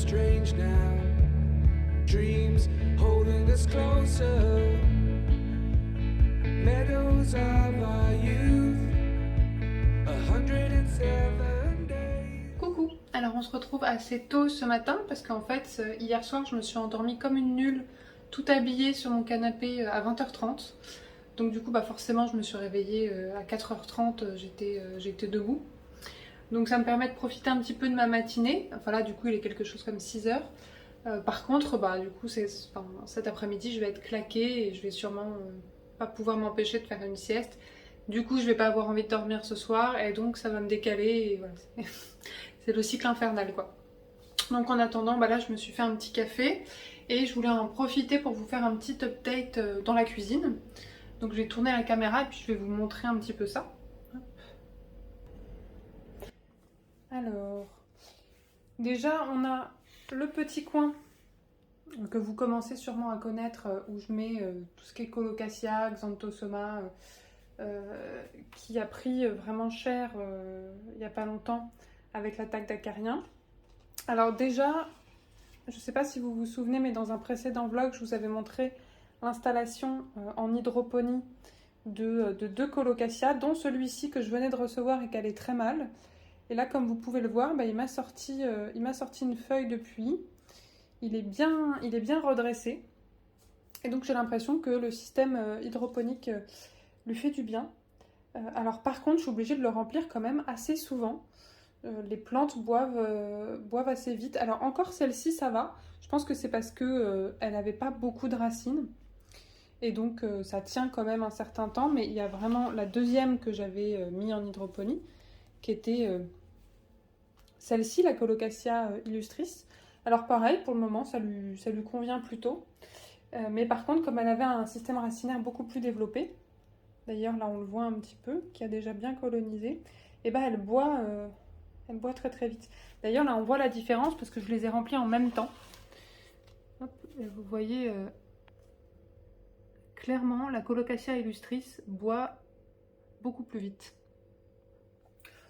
strange now. Dreams holding us closer. Meadows of our youth. 107 days. Coucou. Alors on se retrouve assez tôt ce matin parce qu'en fait hier soir je me suis endormie comme une nulle, tout habillée sur mon canapé à 20h30. Donc du coup forcément je me suis réveillée à 4h30, j'étais debout. Donc ça me permet de profiter un petit peu de ma matinée. Enfin là du coup il est quelque chose comme 6h. Par contre du coup cet après-midi je vais être claquée et je vais sûrement pas pouvoir m'empêcher de faire une sieste. Du coup je vais pas avoir envie de dormir ce soir et donc ça va me décaler et voilà. C'est le cycle infernal quoi. Donc en attendant là je me suis fait un petit café et je voulais en profiter pour vous faire un petit update dans la cuisine. Donc je vais tourner la caméra et puis je vais vous montrer un petit peu ça. Alors, déjà on a le petit coin que vous commencez sûrement à connaître où je mets tout ce qui est colocasia, xanthosoma, qui a pris vraiment cher il n'y a pas longtemps avec l'attaque d'acarien. Alors déjà, je ne sais pas si vous vous souvenez, mais dans un précédent vlog, je vous avais montré l'installation en hydroponie de 2 colocasia, dont celui-ci que je venais de recevoir et qui allait très mal. Et là, comme vous pouvez le voir, il m'a sorti une feuille depuis. Il est bien redressé. Et donc j'ai l'impression que le système hydroponique lui fait du bien. Alors par contre, je suis obligée de le remplir quand même assez souvent. Les plantes boivent assez vite. Alors encore celle-ci, ça va. Je pense que c'est parce que elle n'avait pas beaucoup de racines. Et donc ça tient quand même un certain temps. Mais il y a vraiment la deuxième que j'avais mis en hydroponie, qui était celle-ci, la Colocasia illustris. Alors pareil, pour le moment, ça lui convient plutôt. Mais par contre, comme elle avait un système racinaire beaucoup plus développé, d'ailleurs là on le voit un petit peu, qui a déjà bien colonisé, et elle boit très très vite. D'ailleurs là on voit la différence parce que je les ai remplis en même temps. Hop, et vous voyez clairement la Colocasia illustris boit beaucoup plus vite.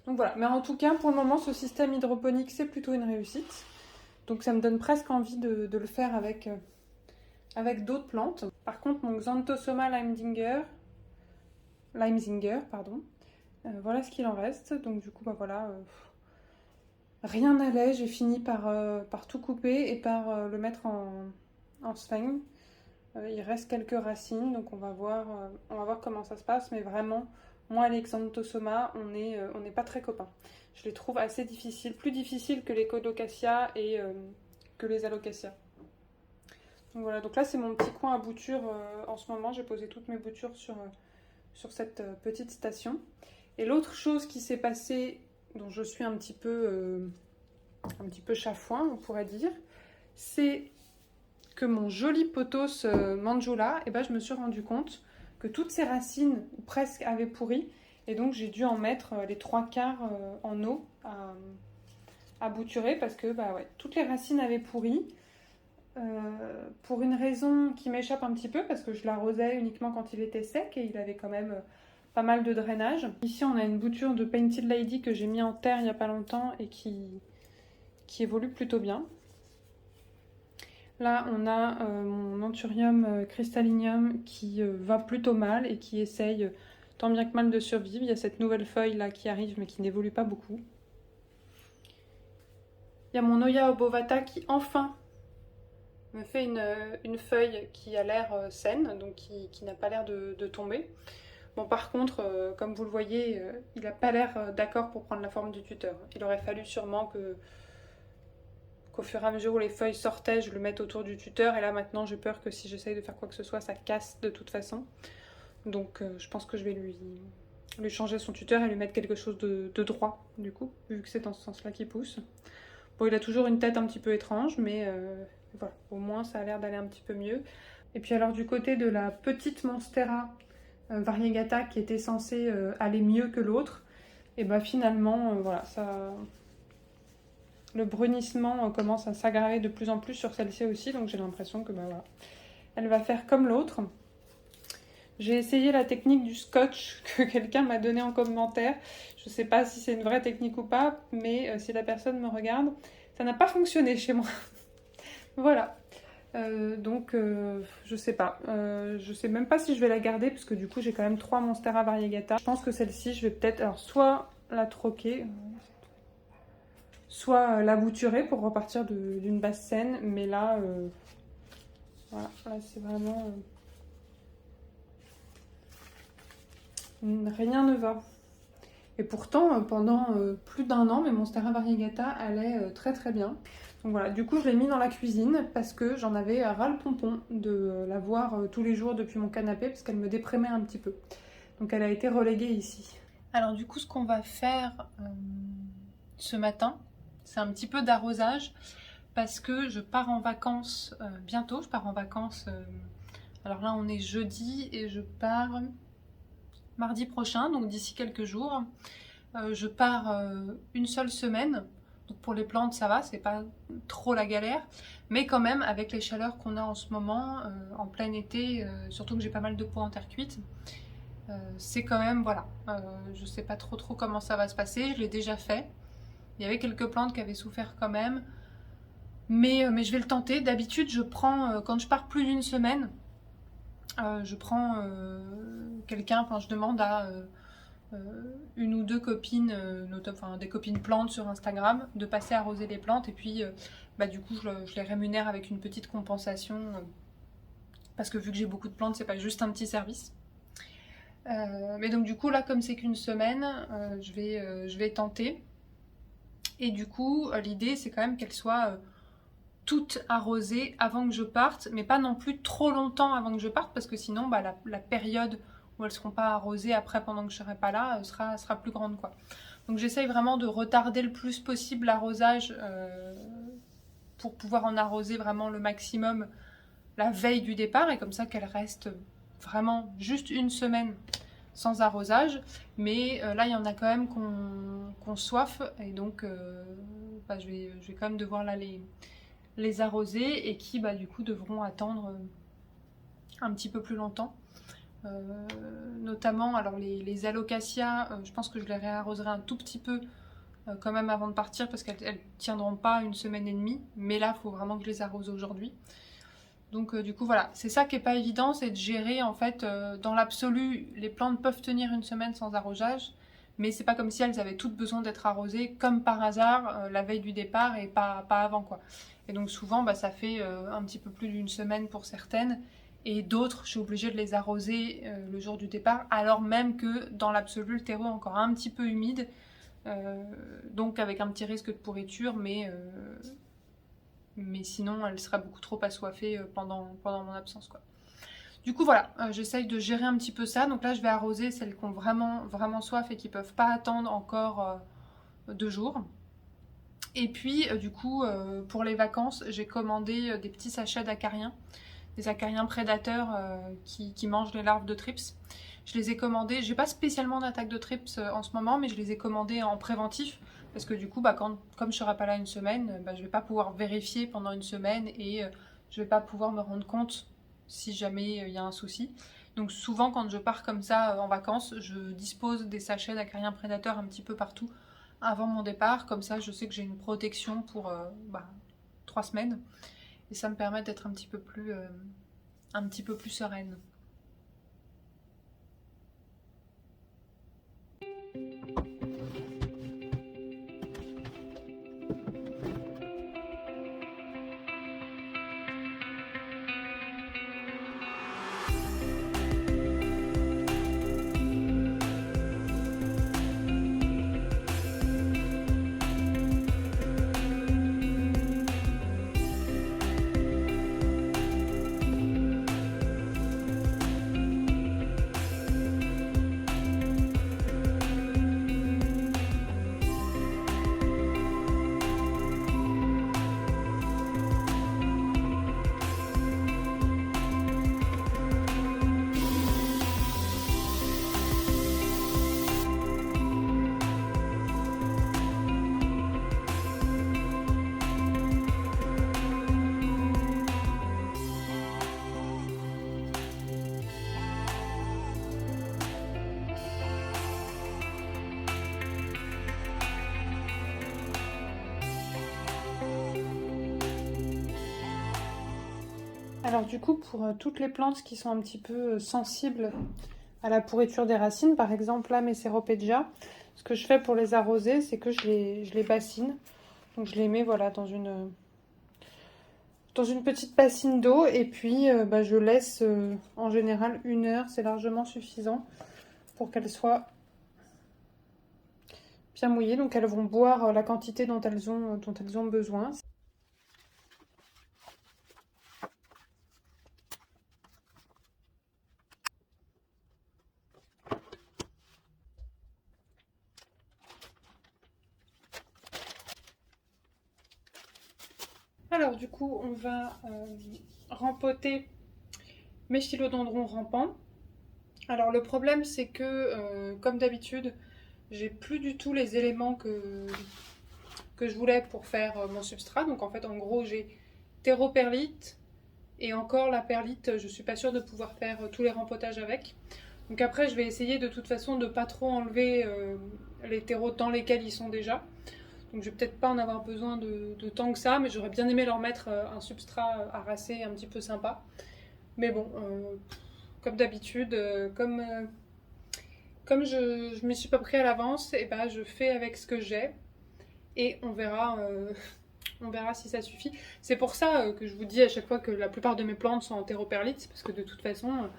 Donc voilà, mais en tout cas pour le moment ce système hydroponique c'est plutôt une réussite. Donc ça me donne presque envie de le faire avec d'autres plantes. Par contre mon Xanthosoma limesinger, voilà ce qu'il en reste. Donc du coup voilà, rien n'allait, j'ai fini par tout couper et par le mettre en sphène. Il reste quelques racines, donc on va voir comment ça se passe, mais vraiment moi les Xanthosoma on n'est pas très copains. Je les trouve assez difficiles, plus difficiles que les Colocasia et que les Alocasia. Donc voilà, donc là c'est mon petit coin à bouture en ce moment. J'ai posé toutes mes boutures sur cette petite station. Et l'autre chose qui s'est passée, dont je suis un petit peu chafouin, on pourrait dire, c'est que mon joli pothos Manjula, je me suis rendu compte que toutes ses racines presque avaient pourri. Et donc j'ai dû en mettre les 3/4 en eau à bouturer parce que toutes les racines avaient pourri. Pour une raison qui m'échappe un petit peu parce que je l'arrosais uniquement quand il était sec et il avait quand même pas mal de drainage. Ici on a une bouture de Painted Lady que j'ai mis en terre il n'y a pas longtemps et qui évolue plutôt bien. Là on a mon Anthurium crystallinium qui va plutôt mal et qui essaye tant bien que mal de survivre. Il y a cette nouvelle feuille là qui arrive mais qui n'évolue pas beaucoup. Il y a mon Oya obovata qui enfin me fait une feuille qui a l'air saine, donc qui n'a pas l'air de tomber. Bon par contre, comme vous le voyez, il n'a pas l'air d'accord pour prendre la forme du tuteur. Il aurait fallu sûrement qu'au fur et à mesure où les feuilles sortaient, je le mette autour du tuteur. Et là maintenant j'ai peur que si j'essaye de faire quoi que ce soit, ça casse de toute façon. Donc je pense que je vais lui changer son tuteur et lui mettre quelque chose de droit du coup, vu que c'est dans ce sens-là qu'il pousse. Bon, il a toujours une tête un petit peu étrange, mais voilà, au moins ça a l'air d'aller un petit peu mieux. Et puis alors du côté de la petite Monstera variegata qui était censée aller mieux que l'autre, et finalement, voilà, le brunissement commence à s'aggraver de plus en plus sur celle-ci aussi, donc j'ai l'impression que voilà, elle va faire comme l'autre. J'ai essayé la technique du scotch que quelqu'un m'a donné en commentaire. Je sais pas si c'est une vraie technique ou pas, mais si la personne me regarde, ça n'a pas fonctionné chez moi. Voilà. Donc, je sais pas. Je sais même pas si je vais la garder, parce que du coup, j'ai quand même 3 Monstera Variegata. Je pense que celle-ci, je vais peut-être, alors, soit la troquer, soit la bouturer pour repartir d'une basse scène. Mais là, voilà, là c'est vraiment... rien ne va. Et pourtant, pendant plus d'1 an, mes Monstera Variegata allaient très très bien. Donc voilà, du coup je l'ai mis dans la cuisine parce que j'en avais ras le pompon de la voir tous les jours depuis mon canapé parce qu'elle me déprimait un petit peu. Donc elle a été reléguée ici. Alors du coup ce qu'on va faire ce matin, c'est un petit peu d'arrosage parce que je pars en vacances bientôt. Je pars en vacances, alors là on est jeudi et je pars mardi prochain, donc d'ici quelques jours. Je pars une seule semaine. Donc pour les plantes ça va, c'est pas trop la galère, mais quand même avec les chaleurs qu'on a en ce moment, en plein été, surtout que j'ai pas mal de pots en terre cuite, c'est quand même, voilà, je sais pas trop comment ça va se passer, je l'ai déjà fait, il y avait quelques plantes qui avaient souffert quand même, mais je vais le tenter. D'habitude je prends, quand je pars plus d'une semaine, je prends quelqu'un, enfin je demande à... une ou 2 copines, enfin des copines plantes sur Instagram, de passer arroser les plantes et puis du coup je les rémunère avec une petite compensation parce que vu que j'ai beaucoup de plantes, c'est pas juste un petit service. Mais donc du coup là comme c'est qu'une semaine, je vais tenter. Et du coup l'idée c'est quand même qu'elles soient toutes arrosées avant que je parte, mais pas non plus trop longtemps avant que je parte parce que sinon la période où elles ne seront pas arrosées après pendant que je ne serai pas là sera plus grande quoi. Donc j'essaye vraiment de retarder le plus possible l'arrosage pour pouvoir en arroser vraiment le maximum la veille du départ et comme ça qu'elles restent vraiment juste une semaine sans arrosage. Mais là il y en a quand même qu'on soif et donc je vais quand même devoir là les arroser et qui du coup devront attendre un petit peu plus longtemps. Notamment alors les alocasias, je pense que je les réarroserai un tout petit peu quand même avant de partir parce qu'elles tiendront pas une semaine et demie, mais là il faut vraiment que je les arrose aujourd'hui. Donc du coup voilà, c'est ça qui est pas évident, c'est de gérer en fait dans l'absolu, les plantes peuvent tenir une semaine sans arrosage, mais c'est pas comme si elles avaient toutes besoin d'être arrosées comme par hasard la veille du départ et pas avant quoi. Et donc souvent ça fait un petit peu plus d'une semaine pour certaines. Et d'autres, je suis obligée de les arroser le jour du départ, alors même que dans l'absolu, le terreau est encore un petit peu humide, donc avec un petit risque de pourriture, mais sinon, elle sera beaucoup trop assoiffée pendant mon absence, quoi. Du coup, voilà, j'essaye de gérer un petit peu ça. Donc là, je vais arroser celles qui ont vraiment soif et qui ne peuvent pas attendre encore 2 jours. Et puis, du coup, pour les vacances, j'ai commandé des petits sachets d'acariens. Des acariens prédateurs qui mangent les larves de thrips. Je les ai commandés, j'ai pas spécialement d'attaque de thrips en ce moment, mais je les ai commandés en préventif, parce que du coup, comme je serai pas là une semaine, je vais pas pouvoir vérifier pendant une semaine et je vais pas pouvoir me rendre compte si jamais il y a un souci. Donc souvent, quand je pars comme ça en vacances, je dispose des sachets d'acariens prédateurs un petit peu partout avant mon départ, comme ça je sais que j'ai une protection pour 3 semaines. Et ça me permet d'être un petit peu plus sereine. Alors du coup, pour toutes les plantes qui sont un petit peu sensibles à la pourriture des racines, par exemple là mes Ceropegia, ce que je fais pour les arroser, c'est que je les bassine. Donc je les mets voilà, dans une petite bassine d'eau et puis je laisse en général 1 heure, c'est largement suffisant pour qu'elles soient bien mouillées. Donc elles vont boire la quantité dont elles ont besoin. Alors du coup, on va rempoter mes philodendrons rampants. Alors le problème, c'est que, comme d'habitude, j'ai plus du tout les éléments que je voulais pour faire mon substrat. Donc en fait, en gros, j'ai terreau-perlite et encore la perlite, je suis pas sûre de pouvoir faire tous les rempotages avec. Donc après, je vais essayer de toute façon de pas trop enlever les terreaux dans lesquels ils sont déjà. Donc je vais peut-être pas en avoir besoin de tant que ça, mais j'aurais bien aimé leur mettre un substrat harassé un petit peu sympa. Mais bon, comme d'habitude, comme je m'y suis pas pris à l'avance, et ben je fais avec ce que j'ai et on verra si ça suffit. C'est pour ça que je vous dis à chaque fois que la plupart de mes plantes sont en terreau-perlite, c'est parce que de toute façon,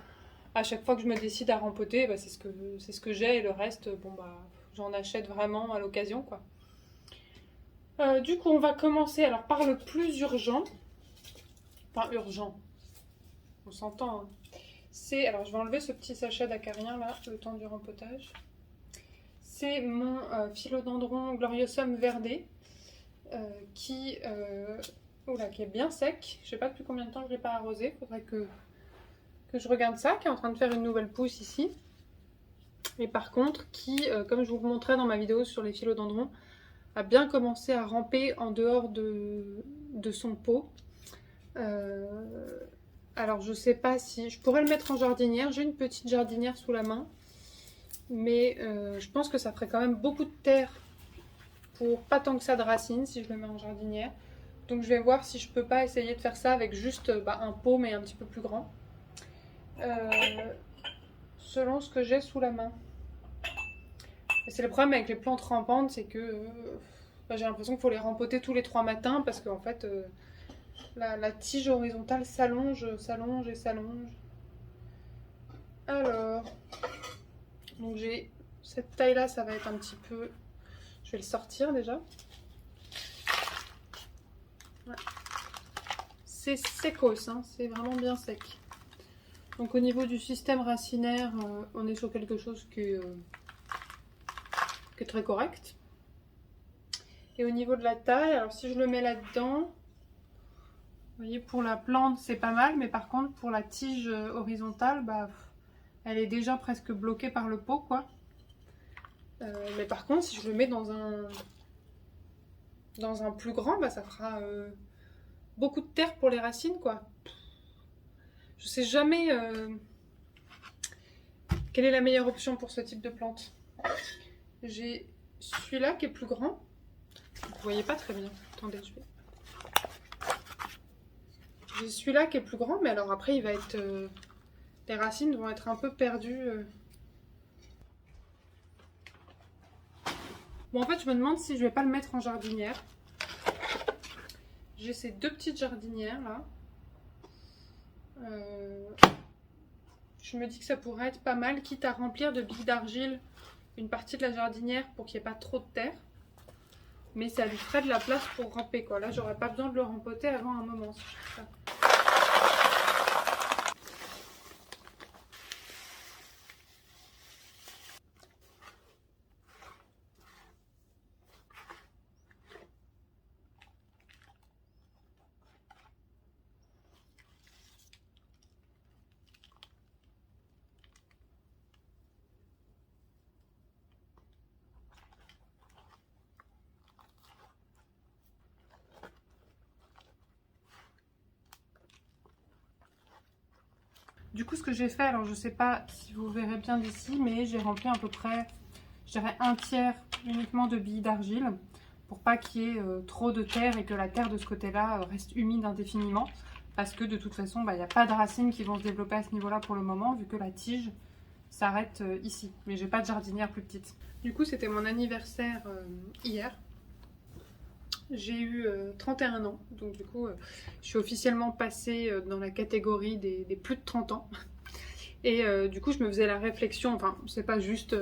à chaque fois que je me décide à rempoter, c'est ce que j'ai et le reste, j'en achète vraiment à l'occasion, quoi. Du coup, on va commencer alors par le plus urgent. Enfin, urgent. On s'entend. Hein. Alors, je vais enlever ce petit sachet d'acarien là, le temps du rempotage. C'est mon philodendron gloriosum verdé qui est bien sec. Je sais pas depuis combien de temps je l'ai pas arrosé. Il faudrait que je regarde ça, qui est en train de faire une nouvelle pousse ici. Et par contre, qui, comme je vous le montrais dans ma vidéo sur les philodendrons, a bien commencé à ramper en dehors de son pot. Alors je sais pas si... Je pourrais le mettre en jardinière. J'ai une petite jardinière sous la main. Mais je pense que ça ferait quand même beaucoup de terre pour pas tant que ça de racines si je le mets en jardinière. Donc je vais voir si je peux pas essayer de faire ça avec juste un pot mais un petit peu plus grand. Selon ce que j'ai sous la main. C'est le problème avec les plantes rampantes, c'est que j'ai l'impression qu'il faut les rempoter tous les 3 matins parce qu'en fait la tige horizontale s'allonge et s'allonge. Alors, donc j'ai cette taille là, ça va être un petit peu... Je vais le sortir déjà. Ouais. C'est secos, hein, c'est vraiment bien sec. Donc au niveau du système racinaire, on est sur quelque chose qui est très correct. Et au niveau de la taille, alors si je le mets là-dedans, vous voyez, pour la plante c'est pas mal, mais par contre pour la tige horizontale, elle est déjà presque bloquée par le pot, quoi. Mais par contre, si je le mets dans un plus grand, ça fera beaucoup de terre pour les racines, quoi. Je sais jamais quelle est la meilleure option pour ce type de plante. J'ai celui-là qui est plus grand. Vous voyez pas très bien. Attendez, je vais... J'ai celui-là qui est plus grand, mais alors après il va être... les racines vont être un peu perdues. Bon, en fait, je me demande si je vais pas le mettre en jardinière. J'ai ces 2 petites jardinières là. Je me dis que ça pourrait être pas mal, quitte à remplir de billes d'argile une partie de la jardinière pour qu'il n'y ait pas trop de terre. Mais ça lui ferait de la place pour ramper, quoi. Là, j'aurais pas besoin de le rempoter avant un moment. Si je fais ça. Du coup, ce que j'ai fait, alors je sais pas si vous verrez bien d'ici, mais j'ai rempli à peu près, je dirais 1/3 uniquement de billes d'argile pour pas qu'il y ait trop de terre et que la terre de ce côté-là reste humide indéfiniment. parce que de toute façon, il n'y a pas de racines qui vont se développer à ce niveau-là pour le moment, vu que la tige s'arrête ici. Mais j'ai pas de jardinière plus petite. Du coup, c'était mon anniversaire hier. J'ai eu 31 ans, donc du coup, je suis officiellement passée dans la catégorie des plus de 30 ans. Et du coup, je me faisais la réflexion, enfin, c'est pas juste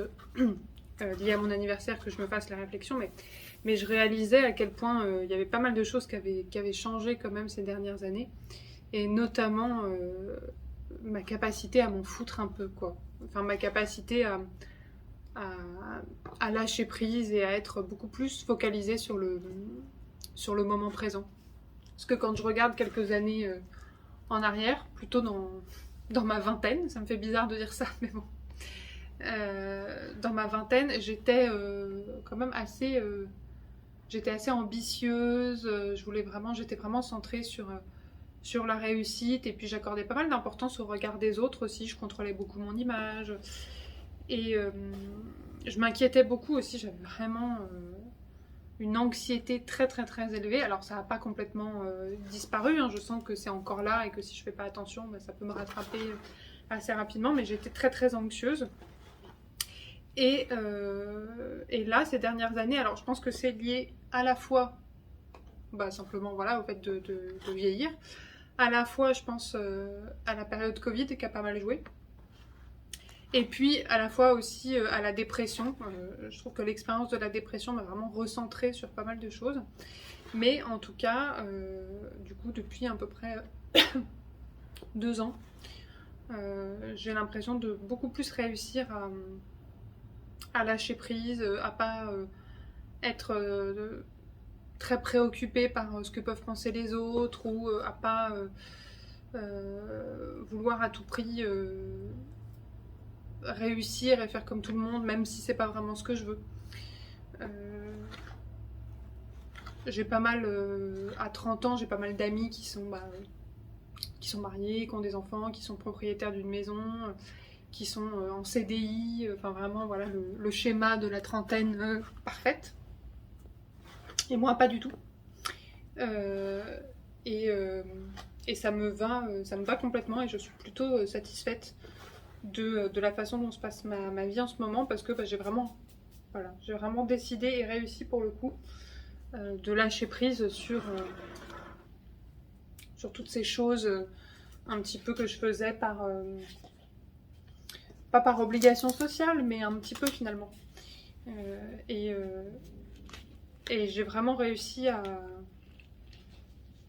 lié à mon anniversaire que je me fasse la réflexion, mais je réalisais à quel point il y avait pas mal de choses qui avaient changé quand même ces dernières années. Et notamment ma capacité à m'en foutre un peu, quoi. Enfin, ma capacité à lâcher prise et à être beaucoup plus focalisée sur le moment présent. Parce que quand je regarde quelques années en arrière, plutôt dans ma vingtaine, ça me fait bizarre de dire ça, mais bon. Dans ma vingtaine, j'étais quand même assez... j'étais assez ambitieuse, j'étais vraiment centrée sur la réussite, et puis j'accordais pas mal d'importance au regard des autres aussi, je contrôlais beaucoup mon image, et je m'inquiétais beaucoup aussi, j'avais vraiment une anxiété très très très élevée. Alors ça n'a pas complètement disparu, hein. Je sens que c'est encore là et que si je fais pas attention, ça peut me rattraper assez rapidement, mais j'étais très très anxieuse. Et là, ces dernières années, alors je pense que c'est lié à la fois, simplement voilà, au fait de vieillir, à la fois je pense à la période Covid qui a pas mal joué, et puis à la fois aussi à la dépression. Je trouve que l'expérience de la dépression m'a vraiment recentrée sur pas mal de choses. Mais en tout cas, du coup, depuis à peu près 2 ans, j'ai l'impression de beaucoup plus réussir à lâcher prise, à pas être très préoccupée par ce que peuvent penser les autres, ou à pas vouloir à tout prix réussir et faire comme tout le monde, même si c'est pas vraiment ce que je veux. J'ai pas mal, à 30 ans, j'ai pas mal d'amis qui sont mariés, qui ont des enfants, qui sont propriétaires d'une maison, qui sont en CDI, enfin vraiment voilà le schéma de la trentaine parfaite. Et moi pas du tout. Et ça me va complètement, et je suis plutôt satisfaite de la façon dont se passe ma vie en ce moment, parce que j'ai vraiment décidé et réussi pour le coup de lâcher prise sur toutes ces choses un petit peu que je faisais pas par obligation sociale, mais un petit peu finalement. Et j'ai vraiment réussi à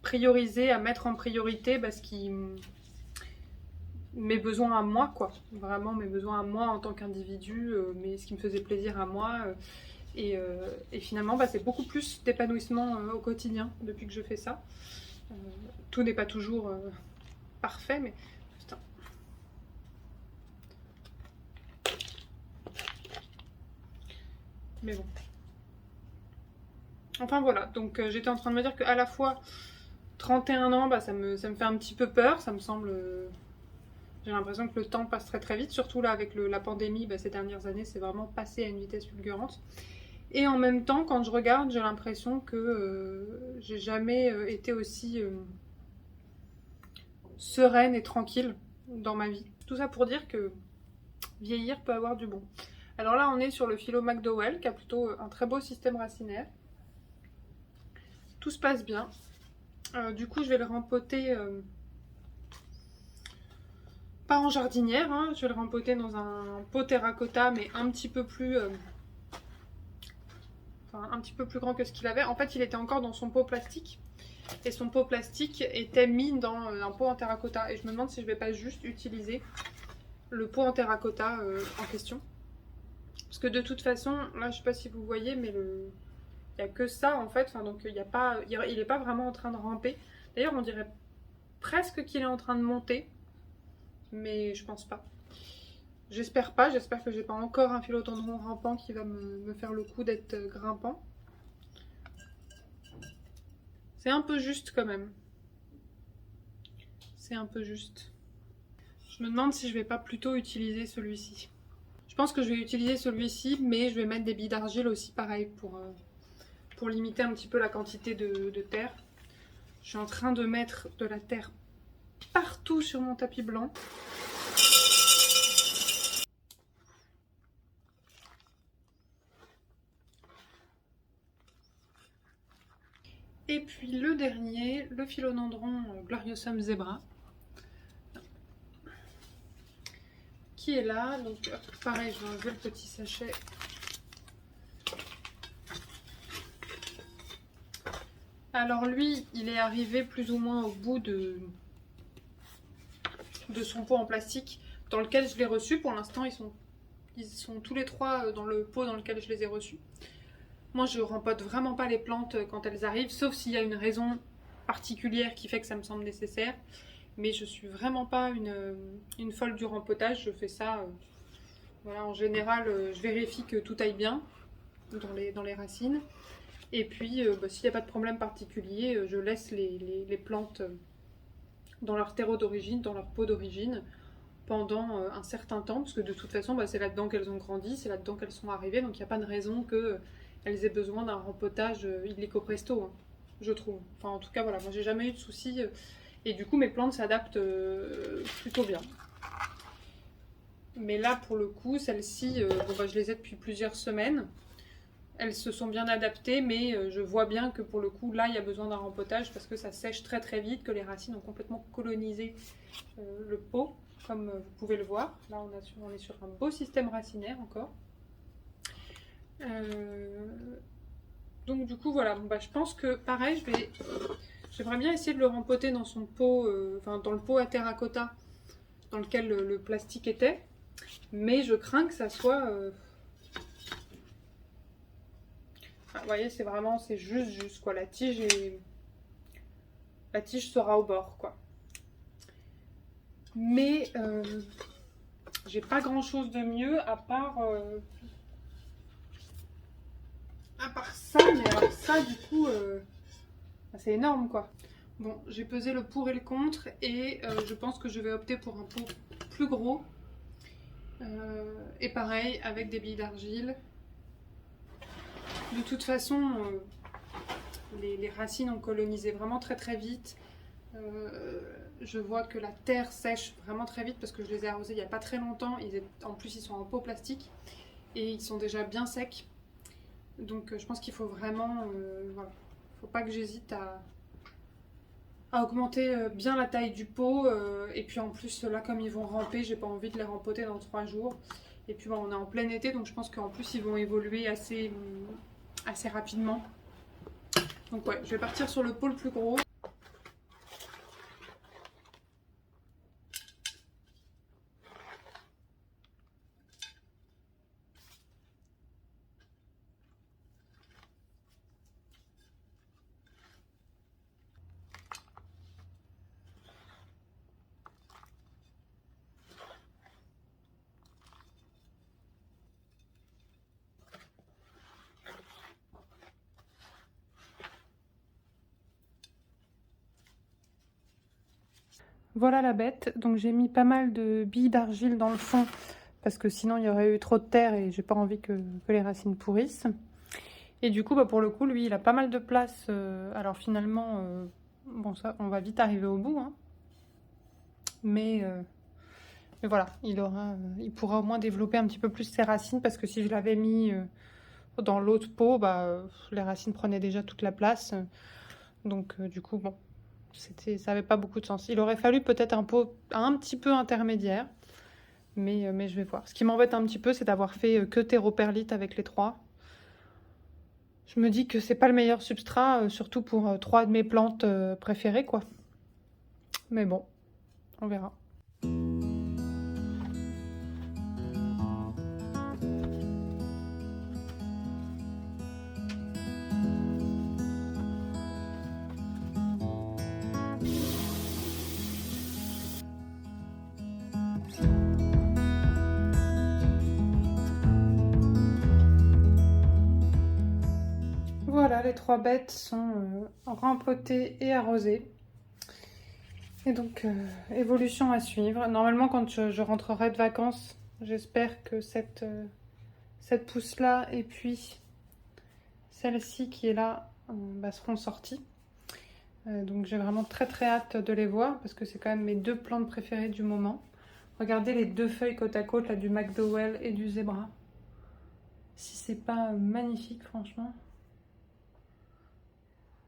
prioriser, à mettre en priorité mes besoins à moi, quoi. Vraiment mes besoins à moi en tant qu'individu, mais ce qui me faisait plaisir à moi. Et finalement, c'est beaucoup plus d'épanouissement au quotidien depuis que je fais ça. Tout n'est pas toujours parfait, mais... Putain. Mais bon. Enfin voilà, donc j'étais en train de me dire qu'à la fois 31 ans, ça me fait un petit peu peur, ça me semble... J'ai l'impression que le temps passe très très vite, surtout là avec la pandémie, ces dernières années, c'est vraiment passé à une vitesse fulgurante. Et en même temps, quand je regarde, j'ai l'impression que j'ai jamais été aussi sereine et tranquille dans ma vie. Tout ça pour dire que vieillir peut avoir du bon. Alors là, on est sur le philo McDowell, qui a plutôt un très beau système racinaire. Tout se passe bien. Du coup, je vais le rempoter... pas en jardinière, hein. Je vais le rempoter dans un pot terracotta, mais un petit peu plus grand que ce qu'il avait. En fait, il était encore dans son pot plastique, et son pot plastique était mis dans un pot en terracotta, et je me demande si je vais pas juste utiliser le pot en terracotta en question, parce que de toute façon, là je sais pas si vous voyez, mais il n'y a que ça en fait, donc il est pas vraiment en train de ramper. D'ailleurs, on dirait presque qu'il est en train de monter, mais je pense pas. J'espère pas, j'espère que j'ai pas encore un philodendron rampant qui va me faire le coup d'être grimpant. C'est un peu juste quand même. C'est un peu juste. Je me demande si je vais pas plutôt utiliser celui-ci. Je pense que je vais utiliser celui-ci, mais je vais mettre des billes d'argile aussi, pareil, pour limiter un petit peu la quantité de terre. Je suis en train de mettre de la terre partout sur mon tapis blanc. Et puis le dernier, le philodendron Gloriosum zebra, qui est là. Donc pareil, je vais enlever le petit sachet. Alors lui, il est arrivé plus ou moins au bout de son pot en plastique dans lequel je l'ai reçu. Pour l'instant, ils sont tous les trois dans le pot dans lequel je les ai reçus. Moi, je rempote vraiment pas les plantes quand elles arrivent, sauf s'il y a une raison particulière qui fait que ça me semble nécessaire. Mais je suis vraiment pas une folle du rempotage. Je fais ça, voilà, en général, je vérifie que tout aille bien dans les racines. Et puis, s'il n'y a pas de problème particulier, je laisse les plantes dans leur terreau d'origine, dans leur pot d'origine, pendant un certain temps, parce que de toute façon, c'est là-dedans qu'elles ont grandi, c'est là-dedans qu'elles sont arrivées, donc il n'y a pas de raison qu'elles aient besoin d'un rempotage illico presto, hein, je trouve. Enfin, en tout cas, voilà, moi j'ai jamais eu de soucis, et du coup, mes plantes s'adaptent plutôt bien. Mais là, pour le coup, celles-ci, je les ai depuis plusieurs semaines. Elles se sont bien adaptées, mais je vois bien que pour le coup, là, il y a besoin d'un rempotage parce que ça sèche très très vite, que les racines ont complètement colonisé le pot, comme vous pouvez le voir. Là, on est sur un beau système racinaire encore. Donc du coup, voilà, je pense que pareil, j'aimerais bien essayer de le rempoter dans son pot, dans le pot à terracotta dans lequel le plastique était, mais je crains que ça soit... vous voyez, c'est juste quoi. La tige sera au bord, quoi. Mais j'ai pas grand chose de mieux à part ça. Mais alors ça, du coup, c'est énorme, quoi. Bon, j'ai pesé le pour et le contre et je pense que je vais opter pour un pot plus gros. Et pareil, avec des billes d'argile. De toute façon, les racines ont colonisé vraiment très très vite. Je vois que la terre sèche vraiment très vite parce que je les ai arrosés il n'y a pas très longtemps. En plus, ils sont en pot plastique et ils sont déjà bien secs. Donc je pense qu'il faut vraiment... voilà. Faut pas que j'hésite à augmenter bien la taille du pot. Et puis en plus, là, comme ils vont ramper, j'ai pas envie de les rempoter dans 3 jours. Et puis on est en plein été, donc je pense qu'en plus, ils vont évoluer assez rapidement. Donc ouais, je vais partir sur le pot le plus gros. Voilà la bête, donc j'ai mis pas mal de billes d'argile dans le fond parce que sinon il y aurait eu trop de terre et j'ai pas envie que les racines pourrissent. Et du coup, pour le coup, lui, il a pas mal de place. Alors finalement, ça, on va vite arriver au bout, hein. Mais voilà, il pourra au moins développer un petit peu plus ses racines parce que si je l'avais mis dans l'autre pot, les racines prenaient déjà toute la place. Donc du coup, bon, ça n'avait pas beaucoup de sens. Il aurait fallu peut-être un pot un petit peu intermédiaire, mais je vais voir. Ce qui m'embête un petit peu, c'est d'avoir fait que terreau-perlite avec les 3. Je me dis que c'est pas le meilleur substrat, surtout pour 3 de mes plantes préférées, quoi. Mais bon, on verra. Voilà, les 3 bêtes sont rempotées et arrosées. Et donc, évolution à suivre. Normalement, quand je rentrerai de vacances, j'espère que cette pousse-là et puis celle-ci qui est là seront sorties. Donc j'ai vraiment très très hâte de les voir parce que c'est quand même mes 2 plantes préférées du moment. Regardez les 2 feuilles côte à côte là, du McDowell et du Zebra. Si c'est pas magnifique franchement.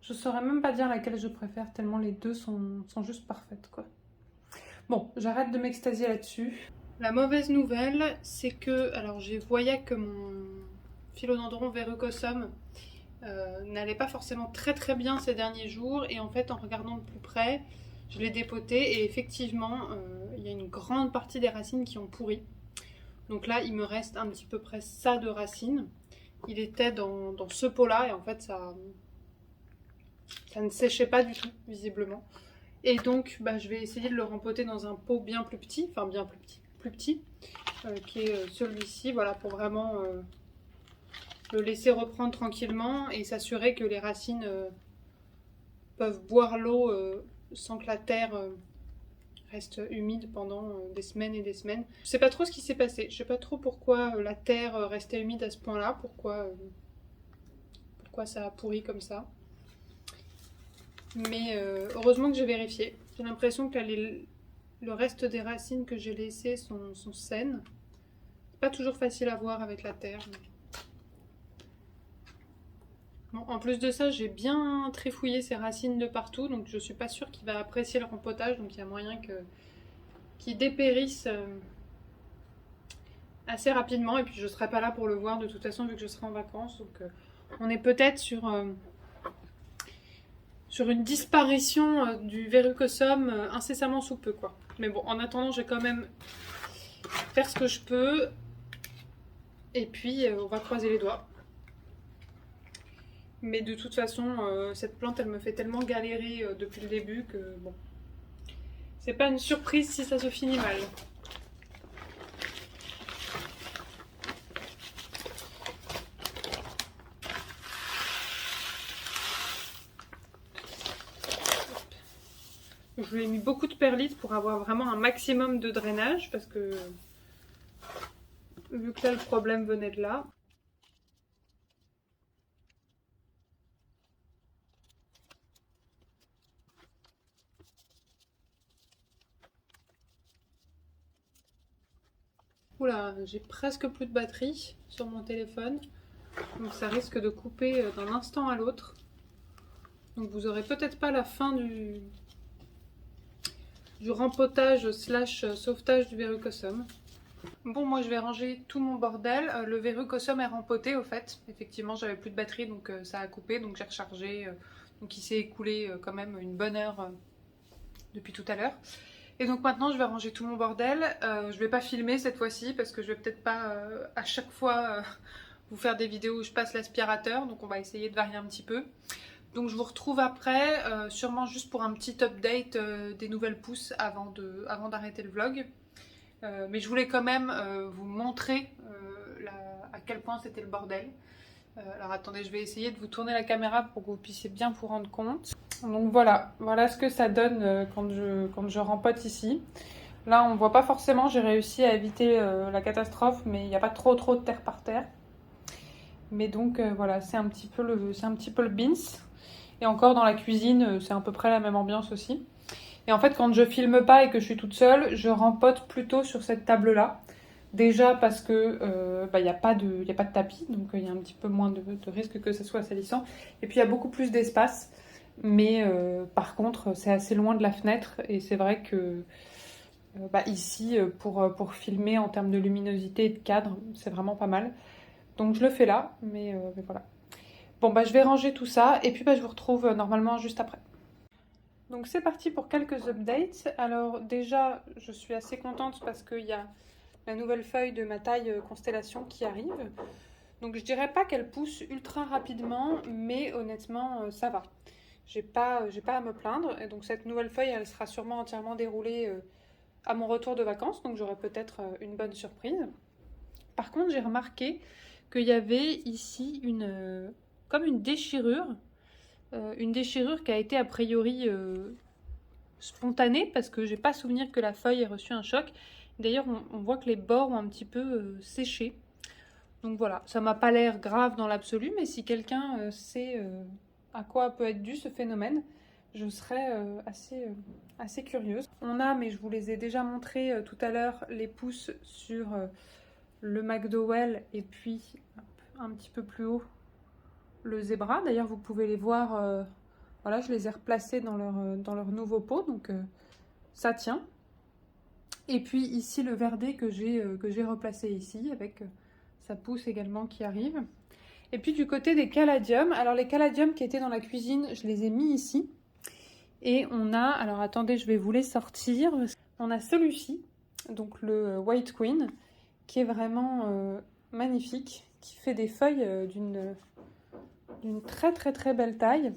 Je saurais même pas dire laquelle je préfère tellement les deux sont juste parfaites quoi. Bon, j'arrête de m'extasier là-dessus. La mauvaise nouvelle, c'est que, alors je voyais que mon philodendron verrucosum n'allait pas forcément très très bien ces derniers jours et en fait en regardant de plus près, je l'ai dépoté et effectivement il y a une grande partie des racines qui ont pourri. Donc là il me reste un petit peu près ça de racines. Il était dans ce pot là et en fait ça ne séchait pas du tout visiblement. Et donc je vais essayer de le rempoter dans un pot bien plus petit, enfin bien plus petit, qui est celui-ci, voilà, pour vraiment le laisser reprendre tranquillement et s'assurer que les racines peuvent boire l'eau sans que la terre reste humide pendant des semaines et des semaines. Je sais pas trop ce qui s'est passé, je sais pas trop pourquoi la terre restait humide à ce point-là, pourquoi ça a pourri comme ça. Mais heureusement que j'ai vérifié. J'ai l'impression que le reste des racines que j'ai laissées sont saines. C'est pas toujours facile à voir avec la terre. Bon, en plus de ça, j'ai bien trifouillé ses racines de partout, donc je suis pas sûre qu'il va apprécier le rempotage, donc il y a moyen qu'il dépérisse assez rapidement, et puis je serai pas là pour le voir de toute façon vu que je serai en vacances, donc on est peut-être sur une disparition du verrucosum incessamment sous peu quoi. Mais bon, en attendant, je vais quand même faire ce que je peux, et puis on va croiser les doigts. Mais de toute façon, cette plante, elle me fait tellement galérer depuis le début que bon, c'est pas une surprise si ça se finit mal. Je lui ai mis beaucoup de perlite pour avoir vraiment un maximum de drainage parce que vu que là le problème venait de là. Oula, j'ai presque plus de batterie sur mon téléphone, donc ça risque de couper d'un instant à l'autre. Donc vous aurez peut-être pas la fin du rempotage slash sauvetage du verrucosum. Bon, moi je vais ranger tout mon bordel. Le verrucosum est rempoté au fait. Effectivement, j'avais plus de batterie donc ça a coupé, donc j'ai rechargé. Donc il s'est écoulé quand même une bonne heure depuis tout à l'heure. Et donc maintenant je vais ranger tout mon bordel. Je vais pas filmer cette fois-ci parce que je vais peut-être pas à chaque fois vous faire des vidéos où je passe l'aspirateur. Donc on va essayer de varier un petit peu. Donc je vous retrouve après, sûrement juste pour un petit update des nouvelles pousses avant d'arrêter le vlog. Mais je voulais quand même vous montrer à quel point c'était le bordel. Alors attendez, je vais essayer de vous tourner la caméra pour que vous puissiez bien vous rendre compte. Donc voilà ce que ça donne quand je rempote ici. Là on voit pas forcément, j'ai réussi à éviter la catastrophe, mais il n'y a pas trop de terre par terre. Mais donc voilà, c'est un petit peu le beans. Et encore dans la cuisine, c'est à peu près la même ambiance aussi. Et en fait, quand je filme pas et que je suis toute seule, je rempote plutôt sur cette table-là. Déjà parce que y a pas de tapis, donc il y a un petit peu moins de risque que ça soit salissant. Et puis il y a beaucoup plus d'espace. Mais par contre, c'est assez loin de la fenêtre. Et c'est vrai que ici, pour filmer en termes de luminosité et de cadre, c'est vraiment pas mal. Donc je le fais là, mais voilà. Bon, je vais ranger tout ça et puis je vous retrouve normalement juste après. Donc c'est parti pour quelques updates. Alors déjà, je suis assez contente parce qu'il y a la nouvelle feuille de ma taille Constellation qui arrive. Donc je dirais pas qu'elle pousse ultra rapidement, mais honnêtement, ça va. J'ai pas à me plaindre. Et donc cette nouvelle feuille, elle sera sûrement entièrement déroulée à mon retour de vacances. Donc j'aurai peut-être une bonne surprise. Par contre, j'ai remarqué qu'il y avait ici comme une déchirure. Une déchirure qui a été a priori spontanée parce que j'ai pas souvenir que la feuille ait reçu un choc. D'ailleurs, on voit que les bords ont un petit peu séché. Donc voilà, ça m'a pas l'air grave dans l'absolu, mais si quelqu'un sait à quoi peut être dû ce phénomène, je serais assez curieuse. On a, mais je vous les ai déjà montrés tout à l'heure, les pousses sur le McDowell et puis hop, un petit peu plus haut le zébra. D'ailleurs, vous pouvez les voir, voilà, je les ai replacés dans leur nouveau pot, donc ça tient. Et puis ici, le verdé que j'ai replacé ici, avec sa pousse également qui arrive. Et puis du côté des caladiums, alors les caladiums qui étaient dans la cuisine, je les ai mis ici. Et on a, alors attendez, je vais vous les sortir. On a celui-ci, donc le White Queen, qui est vraiment magnifique, qui fait des feuilles d'une très très très belle taille.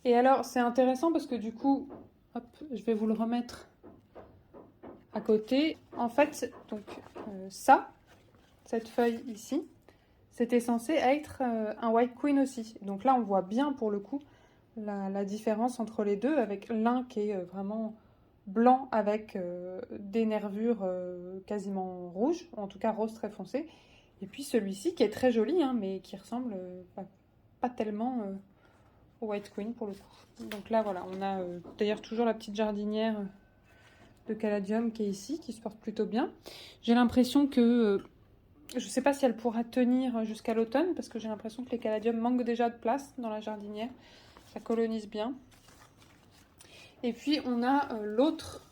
Et alors c'est intéressant parce que du coup, hop, je vais vous le remettre à côté. En fait, donc cette feuille ici, c'était censé être un White Queen aussi. Donc là, on voit bien pour le coup la différence entre les deux, avec l'un qui est vraiment blanc avec des nervures quasiment rouges, ou en tout cas rose très foncé. Et puis celui-ci qui est très joli, hein, mais qui ressemble pas tellement au White Queen pour le coup. Donc là, voilà, on a d'ailleurs toujours la petite jardinière de caladium qui est ici, qui se porte plutôt bien. J'ai l'impression que je ne sais pas si elle pourra tenir jusqu'à l'automne, parce que j'ai l'impression que les caladiums manquent déjà de place dans la jardinière. Ça colonise bien. Et puis on a l'autre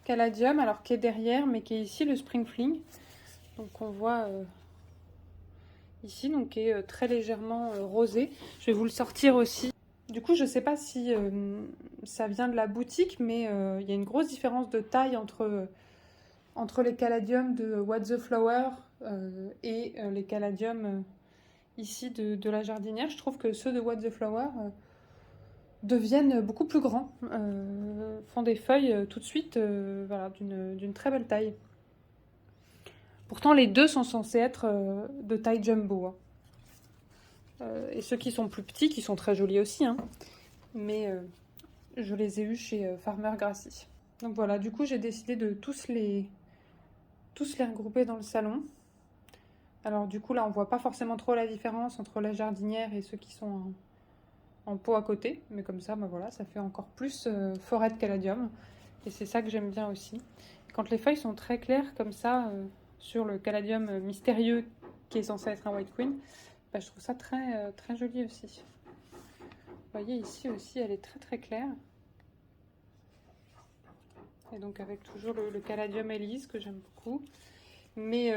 caladium, alors qui est derrière, mais qui est ici, le Spring Fling. Donc on voit ici, donc qui est très légèrement rosé. Je vais vous le sortir aussi. Du coup, je ne sais pas si ça vient de la boutique, mais il y a une grosse différence de taille entre les caladiums de What the Flower et les caladiums ici de la jardinière. Je trouve que ceux de What the Flower deviennent beaucoup plus grands, font des feuilles tout de suite voilà, d'une très belle taille. Pourtant, les deux sont censés être de taille jumbo. Hein. Et ceux qui sont plus petits, qui sont très jolis aussi, hein, mais je les ai eus chez Farmer Grassi. Donc voilà, du coup, j'ai décidé de tous les regrouper dans le salon. Alors du coup, là, on voit pas forcément trop la différence entre la jardinière et ceux qui sont en pot à côté. Mais comme ça, bah voilà, ça fait encore plus forêt de caladium. Et c'est ça que j'aime bien aussi. Quand les feuilles sont très claires comme ça, sur le caladium mystérieux qui est censé être un White Queen, bah, je trouve ça très, très joli aussi. Vous voyez, ici aussi, elle est très très claire. Et donc avec toujours le caladium Elise que j'aime beaucoup. Mais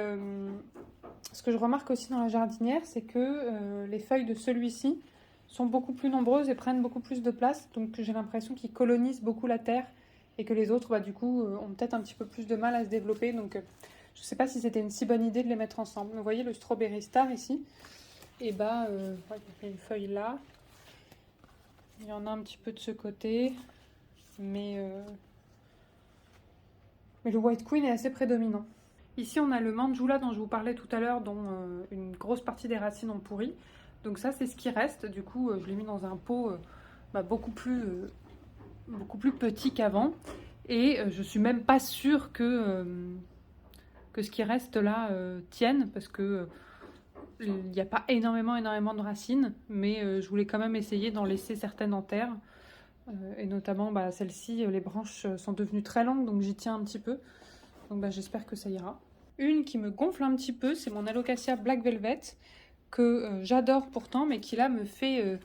ce que je remarque aussi dans la jardinière, c'est que les feuilles de celui-ci sont beaucoup plus nombreuses et prennent beaucoup plus de place. Donc j'ai l'impression qu'ils colonisent beaucoup la terre et que les autres, bah, du coup, ont peut-être un petit peu plus de mal à se développer. Donc je ne sais pas si c'était une si bonne idée de les mettre ensemble. Vous voyez le Strawberry Star ici, et bah, il y a une feuille là. Il y en a un petit peu de ce côté, mais le White Queen est assez prédominant. Ici, on a le Manjula dont je vous parlais tout à l'heure, dont une grosse partie des racines ont pourri. Donc ça, c'est ce qui reste. Du coup, je l'ai mis dans un pot beaucoup plus petit qu'avant. Et je suis même pas sûre que ce qui reste là tienne, parce que il n'y a pas énormément de racines, mais je voulais quand même essayer d'en laisser certaines en terre. Et notamment celle-ci, les branches sont devenues très longues, donc j'y tiens un petit peu. Donc j'espère que ça ira. Une qui me gonfle un petit peu, c'est mon Alocasia Black Velvet, que j'adore pourtant, mais qui là me fait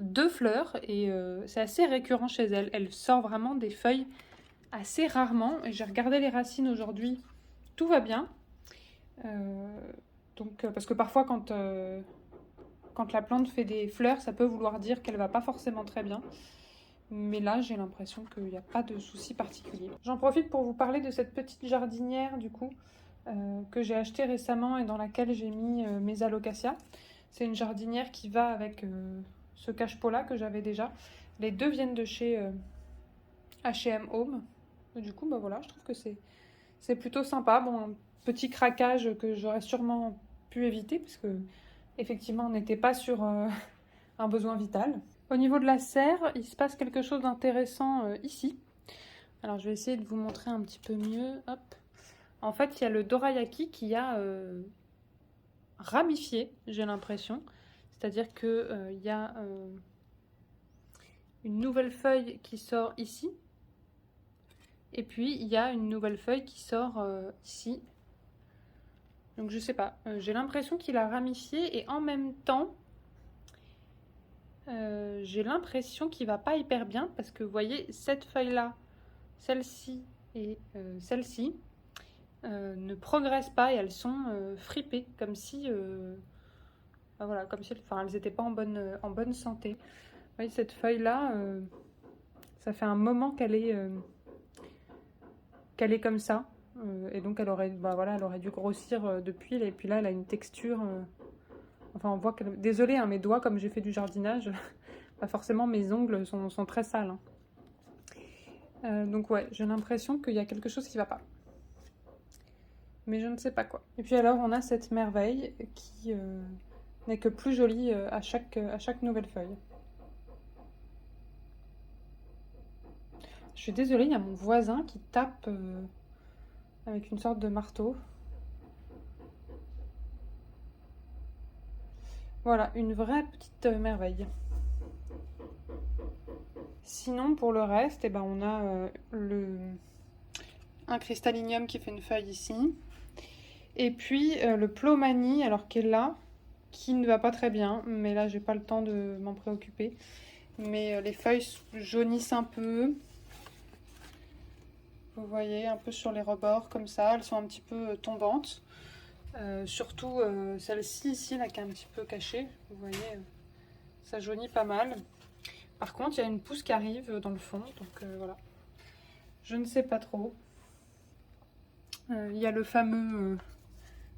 2 fleurs, et c'est assez récurrent chez elle. Elle sort vraiment des feuilles assez rarement, et j'ai regardé les racines aujourd'hui, tout va bien. Parce que parfois quand la plante fait des fleurs, ça peut vouloir dire qu'elle va pas forcément très bien. Mais là, j'ai l'impression qu'il n'y a pas de souci particulier. J'en profite pour vous parler de cette petite jardinière, du coup, que j'ai achetée récemment et dans laquelle j'ai mis mes alocasias. C'est une jardinière qui va avec ce cache-pot-là que j'avais déjà. Les deux viennent de chez H&M Home. Et du coup, voilà, je trouve que c'est plutôt sympa. Bon, un petit craquage que j'aurais sûrement pu éviter, parce que effectivement, on n'était pas sur un besoin vital. Au niveau de la serre, il se passe quelque chose d'intéressant ici. Alors, je vais essayer de vous montrer un petit peu mieux. Hop. En fait, il y a le dorayaki qui a ramifié, j'ai l'impression. C'est-à-dire qu'il y a une nouvelle feuille qui sort ici. Et puis il y a une nouvelle feuille qui sort ici. Donc je sais pas, j'ai l'impression qu'il a ramifié et en même temps, j'ai l'impression qu'il va pas hyper bien parce que vous voyez, cette feuille-là, celle-ci et celle-ci ne progressent pas et elles sont fripées, comme si, voilà, comme si elles n'étaient pas en bonne santé. Vous voyez, cette feuille-là, ça fait un moment qu'elle est comme ça. Et donc elle aurait dû grossir depuis. Et puis là, elle a une texture. Enfin, on voit qu'elle. Désolée, hein, mes doigts, comme j'ai fait du jardinage, pas forcément mes ongles sont très sales. Hein. Donc ouais, j'ai l'impression qu'il y a quelque chose qui va pas. Mais je ne sais pas quoi. Et puis alors, on a cette merveille qui n'est que plus jolie à chaque nouvelle feuille. Je suis désolée, il y a mon voisin qui tape avec une sorte de marteau. Voilà, une vraie petite merveille. Sinon, pour le reste, eh ben, on a un cristallinium qui fait une feuille ici. Et puis le Plomanie, alors qui est là, qui ne va pas très bien. Mais là, j'ai pas le temps de m'en préoccuper. Mais les feuilles jaunissent un peu. Vous voyez, un peu sur les rebords, comme ça. Elles sont un petit peu tombantes. Surtout celle-ci ici, là, qui est un petit peu cachée. Vous voyez, ça jaunit pas mal. Par contre, il y a une pousse qui arrive dans le fond, donc voilà. Je ne sais pas trop. Il y a le fameux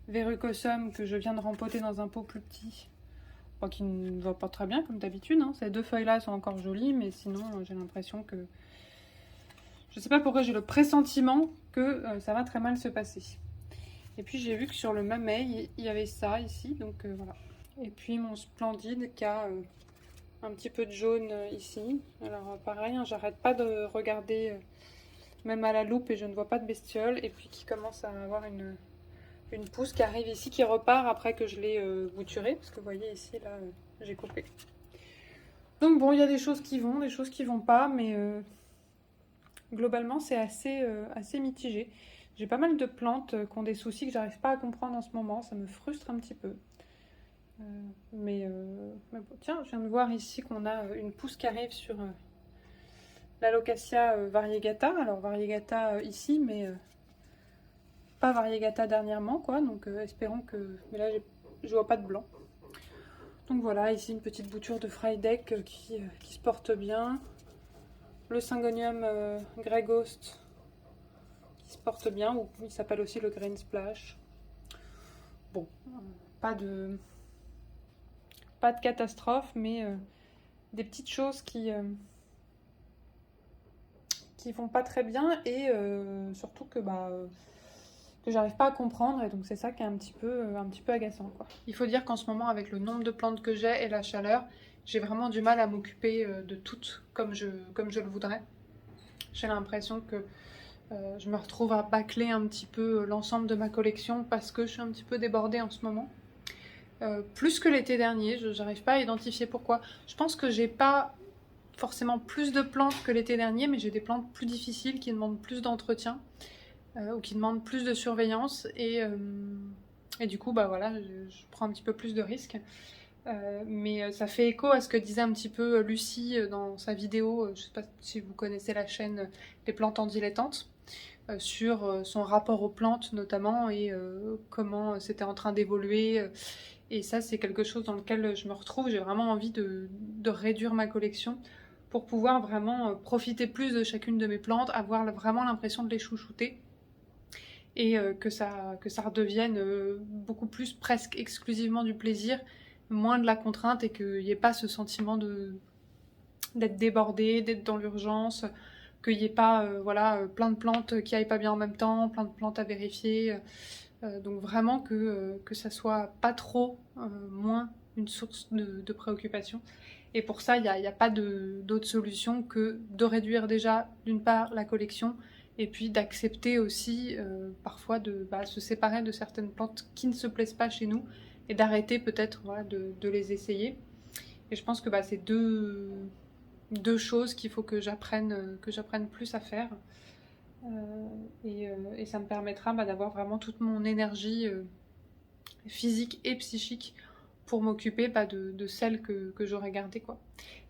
Verrucosum que je viens de rempoter dans un pot plus petit. Bon, qui ne va pas très bien, comme d'habitude. Hein. Ces deux feuilles-là sont encore jolies, mais sinon, j'ai l'impression que... Je ne sais pas pourquoi j'ai le pressentiment que ça va très mal se passer. Et puis, j'ai vu que sur le mamey, il y avait ça ici, donc voilà. Et puis, mon Splendide qui a... un petit peu de jaune ici. Alors pareil, hein, j'arrête pas de regarder même à la loupe et je ne vois pas de bestiole. Et puis qui commence à avoir une pousse qui arrive ici, qui repart après que je l'ai bouturée. Parce que vous voyez ici, là, j'ai coupé. Donc bon, il y a des choses qui vont, des choses qui vont pas. Mais globalement, c'est assez mitigé. J'ai pas mal de plantes qui ont des soucis que j'arrive pas à comprendre en ce moment. Ça me frustre un petit peu. Mais bon, tiens, je viens de voir ici qu'on a une pousse qui arrive sur l'Alocasia variegata. Alors variegata ici, mais pas variegata dernièrement, quoi. Donc espérons que... Mais là, je vois pas de blanc. Donc voilà, ici une petite bouture de Frydek qui se porte bien. Le Syngonium Grey Ghost qui se porte bien, ou il s'appelle aussi le Green Splash. Bon, pas de catastrophe, mais des petites choses qui vont pas très bien et surtout que j'arrive pas à comprendre, et donc c'est ça qui est un petit peu agaçant, quoi. Il faut dire qu'en ce moment, avec le nombre de plantes que j'ai et la chaleur, j'ai vraiment du mal à m'occuper de toutes comme je le voudrais. J'ai l'impression que je me retrouve à bâcler un petit peu l'ensemble de ma collection parce que je suis un petit peu débordée en ce moment. Plus que l'été dernier, je n'arrive pas à identifier pourquoi. Je pense que j'ai pas forcément plus de plantes que l'été dernier, mais j'ai des plantes plus difficiles qui demandent plus d'entretien ou qui demandent plus de surveillance et du coup voilà, je prends un petit peu plus de risques. Mais ça fait écho à ce que disait un petit peu Lucie dans sa vidéo, je ne sais pas si vous connaissez la chaîne Les Plantes en Dilettante, sur son rapport aux plantes notamment et comment c'était en train d'évoluer. Et ça, c'est quelque chose dans lequel je me retrouve. J'ai vraiment envie de réduire ma collection pour pouvoir vraiment profiter plus de chacune de mes plantes, avoir vraiment l'impression de les chouchouter et que ça redevienne beaucoup plus, presque exclusivement du plaisir, moins de la contrainte et qu'il n'y ait pas ce sentiment d'être débordé, d'être dans l'urgence, qu'il n'y ait pas plein de plantes qui aillent pas bien en même temps, plein de plantes à vérifier. Donc vraiment que ça soit pas trop moins une source de préoccupation. Et pour ça, il n'y a pas d'autre solution que de réduire déjà d'une part la collection et puis d'accepter aussi parfois de se séparer de certaines plantes qui ne se plaisent pas chez nous et d'arrêter peut-être de les essayer. Et je pense que c'est deux deux choses qu'il faut que j'apprenne plus à faire. Et ça me permettra d'avoir vraiment toute mon énergie physique et psychique pour m'occuper de celle que j'aurais gardée, quoi.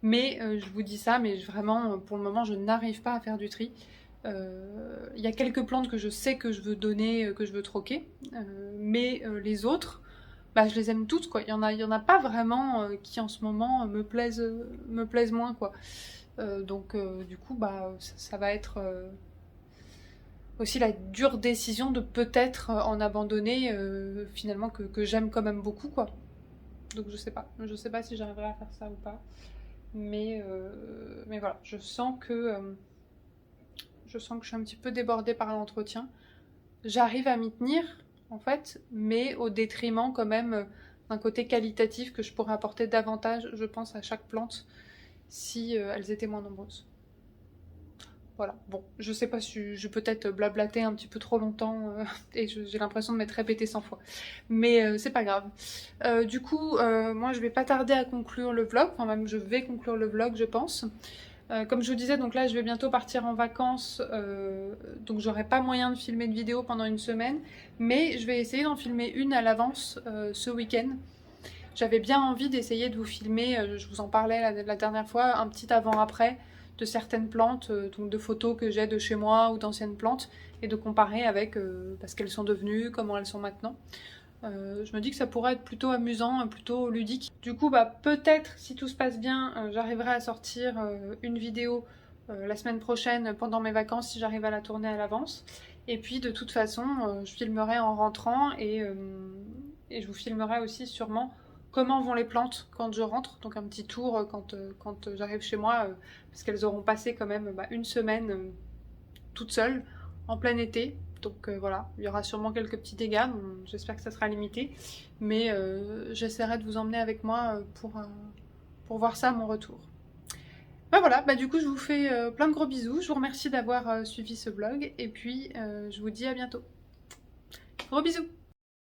Mais je vous dis ça, mais vraiment, pour le moment, je n'arrive pas à faire du tri. Il y a quelques plantes que je sais que je veux donner, que je veux troquer, mais les autres, je les aime toutes, quoi. Il y en a pas vraiment qui en ce moment me plaisent moins, quoi. Donc du coup, ça va être aussi la dure décision de peut-être en abandonner finalement que j'aime quand même beaucoup, quoi. Donc je sais pas si j'arriverai à faire ça ou pas, mais voilà, je sens que je suis un petit peu débordée par l'entretien. J'arrive à m'y tenir en fait, mais au détriment quand même d'un côté qualitatif que je pourrais apporter davantage, je pense, à chaque plante si elles étaient moins nombreuses. Voilà, bon, je sais pas si je peut-être blablater un petit peu trop longtemps et j'ai l'impression de m'être répétée 100 fois. Mais c'est pas grave. Du coup, moi je vais pas tarder à conclure le vlog, enfin même je vais conclure le vlog je pense. Comme je vous disais, donc là je vais bientôt partir en vacances, donc j'aurai pas moyen de filmer de vidéo pendant une semaine, mais je vais essayer d'en filmer une à l'avance ce week-end. J'avais bien envie d'essayer de vous filmer, je vous en parlais la dernière fois, un petit avant-après de certaines plantes, donc de photos que j'ai de chez moi ou d'anciennes plantes, et de comparer avec ce qu'elles sont devenues, comment elles sont maintenant. Je me dis que ça pourrait être plutôt amusant, plutôt ludique. Du coup, peut-être, si tout se passe bien, j'arriverai à sortir une vidéo la semaine prochaine pendant mes vacances, si j'arrive à la tourner à l'avance. Et puis, de toute façon, je filmerai en rentrant et je vous filmerai aussi sûrement comment vont les plantes quand je rentre. Donc un petit tour quand j'arrive chez moi, parce qu'elles auront passé quand même une semaine toutes seules, en plein été. Donc voilà, il y aura sûrement quelques petits dégâts, j'espère que ça sera limité. Mais j'essaierai de vous emmener avec moi pour voir ça à mon retour. Voilà, du coup je vous fais plein de gros bisous. Je vous remercie d'avoir suivi ce vlog et puis je vous dis à bientôt. Gros bisous!